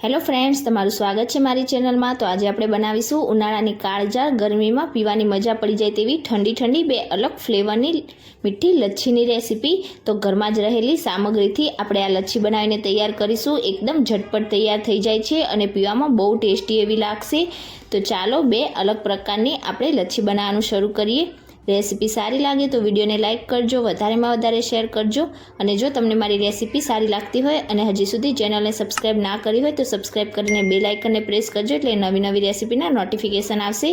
Hello friends, તમારું સ્વાગત છે મારી ચેનલમાં। તો આજે આપણે બનાવીશું ઉનાળાની કાળઝાળ ગરમીમાં પીવાની મજા પડી જાય તેવી ઠંડી ઠંડી બે અલગ ફ્લેવરની મીઠી લચ્છીની રેસીપી। તો ઘરમાં જ રહેલી સામગ્રીથી આપણે આ લચ્છી બનાવીને તૈયાર કરીશું। એકદમ ઝટપટ તૈયાર થઈ જાય છે અને પીવામાં બહુ ટેસ્ટી એવી લાગશે। તો ચાલો બે અલગ પ્રકારની આપણે લચ્છી બનાવવાનું શરૂ કરીએ। રેસીપી સારી લાગે તો વિડીયોને લાઇક કરજો, વધારેમાં વધારે શેર કરજો। અને જો તમને મારી રેસીપી સારી લાગતી હોય અને હજી સુધી ચેનલને સબસ્ક્રાઈબ ના કરી હોય તો સબસ્ક્રાઈબ કરીને બેલ આઇકનને પ્રેસ કરજો, એટલે નવી નવી રેસીપીના નોટિફિકેશન આવશે।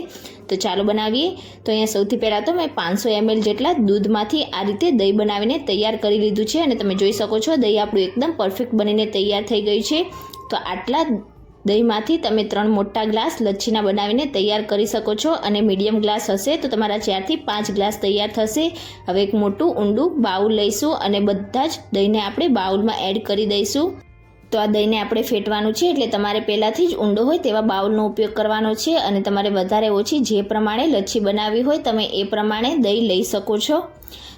તો ચાલો બનાવીએ। તો અહીંયા સૌથી પહેલાં તો મેં 500 ml જેટલા દૂધમાંથી આ રીતે દહીં બનાવીને તૈયાર કરી લીધું છે અને તમે જોઈ શકો છો દહીં આપણું એકદમ પરફેક્ટ બનીને તૈયાર થઈ ગયું છે। તો આટલા દહીંમાંથી તમે 3 મોટા ગ્લાસ લચ્છીના બનાવીને તૈયાર કરી શકો છો અને મીડિયમ ગ્લાસ હશે તો તમારા 4 થી 5 ગ્લાસ તૈયાર થશે। હવે એક મોટું ઊંડું બાઉલ લઈશું અને બધા જ દહીંને આપણે બાઉલમાં એડ કરી દઈશું। તો આ દહીંને આપણે ફેટવાનું છે, એટલે તમારે પહેલાંથી જ ઊંડો હોય તેવા બાઉલનો ઉપયોગ કરવાનો છે અને તમારે વધારે ઓછી જે પ્રમાણે લચ્છી બનાવવી હોય તમે એ પ્રમાણે દહીં લઈ શકો છો।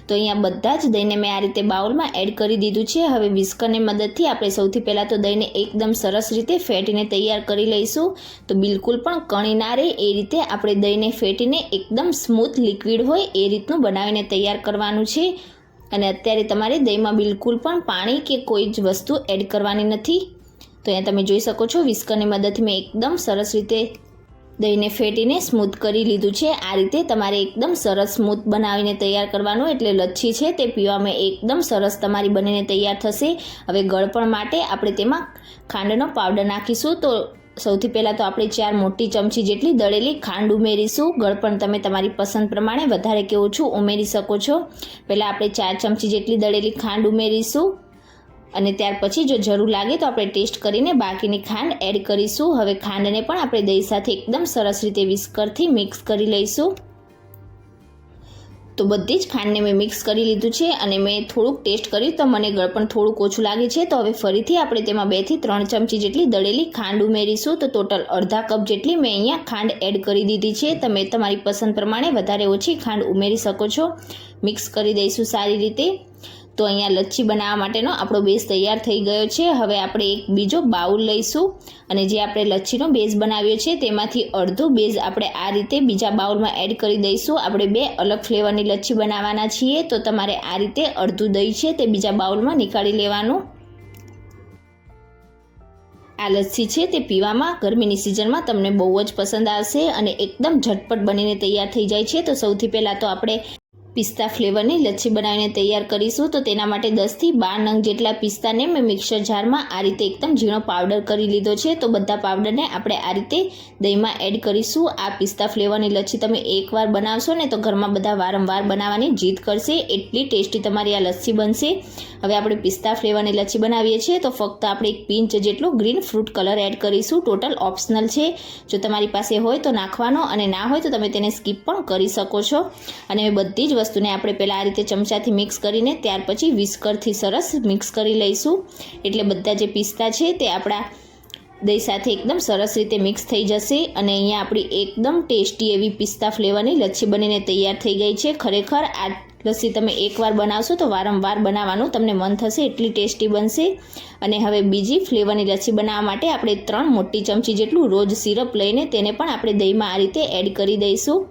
તો અહીંયા બધા જ દહીંને મેં આ રીતે બાઉલમાં એડ કરી દીધું છે। હવે વિસ્કરની મદદથી આપણે સૌથી પહેલાં તો દહીંને એકદમ સરસ રીતે ફેટીને તૈયાર કરી લઈશું। તો બિલકુલ પણ કણી ના રહે એ રીતે આપણે દહીંને ફેટીને એકદમ સ્મૂથ લિક્વિડ હોય એ રીતનું બનાવીને તૈયાર કરવાનું છે। અને અત્યારે તમારે દહીંમાં બિલકુલ પણ પાણી કે કોઈ જ વસ્તુ એડ કરવાની નથી। તો અહીંયા તમે જોઈ શકો છો વિસ્કરની મદદથી મેં એકદમ સરસ રીતે દહીંને ફેટીને સ્મૂથ કરી લીધું છે। આ રીતે તમારે એકદમ સરસ સ્મૂથ બનાવીને તૈયાર કરવાનું, એટલે લચ્છી છે તે પીવામાં એકદમ સરસ તમારી બનીને તૈયાર થશે। હવે ગળપણ માટે આપણે તેમાં ખાંડનો પાવડર નાખીશું। તો સૌથી પહેલાં તો આપણે 4 મોટી ચમચી જેટલી દળેલી ખાંડ ઉમેરીશું। ગળપણ તમે તમારી પસંદ પ્રમાણે વધારે કે ઓછું ઉમેરી શકો છો। પહેલાં આપણે 4 ચમચી જેટલી દળેલી ખાંડ ઉમેરીશું અને ત્યાર પછી જો જરૂર લાગે તો આપણે ટેસ્ટ કરીને બાકીની ખાંડ એડ કરીશું। હવે ખાંડને પણ આપણે દહીં સાથે એકદમ સરસ રીતે વિસ્કરથી મિક્સ કરી લઈશું। તો બધી જ ખાંડને મેં મિક્સ કરી લીધું છે અને મેં થોડુંક ટેસ્ટ કર્યું તો મને ગળપણ થોડુંક ઓછું લાગે છે। તો હવે ફરીથી આપણે તેમાં 2 થી 3 ચમચી જેટલી દળેલી ખાંડ ઉમેરીશું। તો ટોટલ અડધા કપ જેટલી મેં અહીંયા ખાંડ એડ કરી દીધી છે। તમે તમારી પસંદ પ્રમાણે વધારે ઓછી ખાંડ ઉમેરી શકો છો। મિક્સ કરી દઈશું સારી રીતે। તો અહીંયા લચ્છી બનાવવા માટેનો આપણો બેઝ તૈયાર થઈ ગયો છે। હવે આપણે એક બીજો બાઉલ લઈશું અને જે આપણે લચ્છીનો બેઝ બનાવ્યો છે તેમાંથી અડધો બેઝ આપણે આ રીતે બીજા બાઉલમાં એડ કરી દઈશું। આપણે 2 અલગ ફ્લેવરની લચ્છી બનાવવાના છીએ, તો તમારે આ રીતે અડધું દહીં છે તે બીજા બાઉલમાં નીકાળી લેવાનું। આ લચ્છી છે તે પીવામાં ગરમીની સિઝનમાં તમને બહુ જ પસંદ આવશે અને એકદમ ઝટપટ બનીને તૈયાર થઈ જાય છે। તો સૌથી પહેલાં તો આપણે પિસ્તા ફ્લેવરની લચ્છી બનાવીને તૈયાર કરીશું। તો તેના માટે 10 થી 12 નંગ જેટલા પિસ્તાને મેં મિક્સર જારમાં આ રીતે એકદમ ઝીણો પાવડર કરી લીધો છે। તો બધા પાવડરને આપણે આ રીતે દહીંમાં એડ કરીશું। આ પિસ્તા ફ્લેવરની લચ્છી તમે એકવાર બનાવશો ને તો ઘરમાં બધા વારંવાર બનાવવાની જીદ કરશે, એટલી ટેસ્ટી તમારી આ લચ્છી બનશે। હવે આપણે પિસ્તા ફ્લેવરની લચ્છી બનાવીએ છીએ તો ફક્ત આપણે 1 પિંચ જેટલો ગ્રીન ફ્રૂટ કલર એડ કરીશું। ટોટલ ઓપ્શનલ છે, જો તમારી પાસે હોય તો નાખવાનો અને ના હોય તો તમે તેને સ્કીપ પણ કરી શકો છો। અને બધી જ વસ્તુને આપણે પહેલાં આ રીતે ચમચાથી મિક્સ કરીને ત્યાર પછી વિસ્કરથી સરસ મિક્સ કરી લઈશું, એટલે બધા જે પિસ્તા છે તે આપણા દહીં સાથે એકદમ સરસ રીતે મિક્સ થઈ જશે। અને અહીંયા આપણી એકદમ ટેસ્ટી એવી પિસ્તા ફ્લેવરની લચ્છી બનીને તૈયાર થઈ ગઈ છે। ખરેખર આ લસ્સી તમે એકવાર બનાવશો તો વારંવાર બનાવવાનું તમને મન થશે, એટલી ટેસ્ટી બનશે। અને હવે બીજી ફ્લેવરની લસ્સી બનાવવા માટે આપણે 3 મોટી ચમચી જેટલું રોઝ સિરપ લઈને તેને પણ આપણે દહીંમાં આ રીતે એડ કરી દઈશું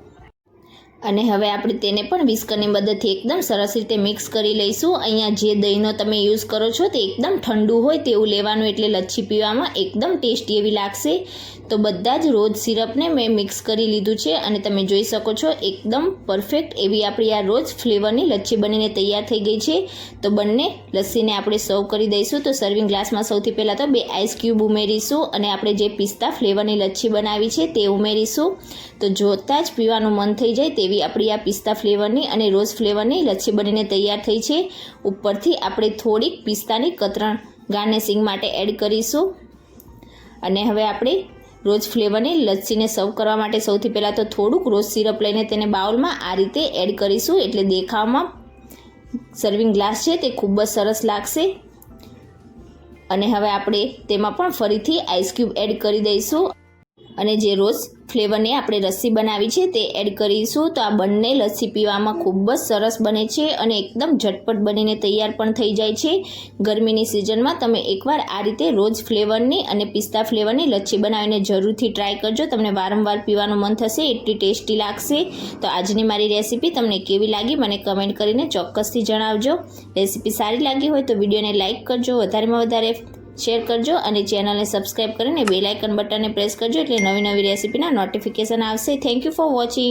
અને હવે આપણે તેને પણ વિસ્કરની મદદથી એકદમ સરસ રીતે મિક્સ કરી લઈશું। અહીંયા જે દહીંનો તમે યુઝ કરો છો તે એકદમ ઠંડુ હોય તેવું લેવાનું, એટલે લચ્છી પીવામાં એકદમ ટેસ્ટી એવી લાગશે। તો બધા જ રોઝ સિરપને મેં મિક્સ કરી લીધું છે અને તમે જોઈ શકો છો એકદમ પરફેક્ટ એવી આપણી આ રોઝ ફ્લેવરની લચ્છી બનીને તૈયાર થઈ ગઈ છે। તો બંને લસ્સીને આપણે સર્વ કરી દઈશું। તો સર્વિંગ ગ્લાસમાં સૌથી પહેલાં તો 2 આઈસ ક્યુબ ઉમેરીશું અને આપણે જે પિસ્તા ફ્લેવરની લચ્છી બનાવી છે તે ઉમેરીશું। તો જોતાં જ પીવાનું મન થઈ જાય તેવી આપણી આ પિસ્તા ફ્લેવરની અને રોઝ ફ્લેવરની લચ્છી બનીને તૈયાર થઈ છે। ઉપરથી આપણે થોડીક પિસ્તાની કતરણ ગાર્નિશિંગ માટે એડ કરીશું અને હવે આપણે રોઝ ફ્લેવરની લચ્છીને સર્વ કરવા માટે સૌથી પહેલાં તો થોડુંક રોઝ સિરપ લઈને તેને બાઉલમાં આ રીતે એડ કરીશું, એટલે દેખાવમાં સર્વિંગ ગ્લાસ છે તે ખૂબ જ સરસ લાગશે। અને હવે આપણે તેમાં પણ ફરીથી આઈસ ક્યુબ એડ કરી દઈશું અને જે રોઝ ફ્લેવરની આપણે લસ્સી બનાવી છે તે એડ કરીશું. તો આ બંને લસ્સી પીવામાં ખૂબ જ સરસ બને છે અને એકદમ ઝટપટ બનીને તૈયાર પણ થઈ જાય છે. ગરમીની સિઝનમાં તમે એકવાર આ રીતે રોઝ ફ્લેવરની અને પિસ્તા ફ્લેવરની લસ્સી બનાવીને જરૂરથી ટ્રાય કરજો. તમને વારંવાર પીવાનું મન થશે, એટલી ટેસ્ટી લાગશે. તો આજની મારી રેસીપી તમને કેવી લાગી મને કમેન્ટ કરીને ચોક્કસથી જણાવજો. રેસીપી સારી લાગી હોય તો વિડીયોને લાઇક કરજો, વધારેમાં વધારે શેર કરજો અને ચેનલને સબસ્ક્રાઈબ કરીને બેલ આઇકન બટનને પ્રેસ કરજો એટલે નવી રેસીપીના નોટિફિકેશન આવશે. Thank you for watching.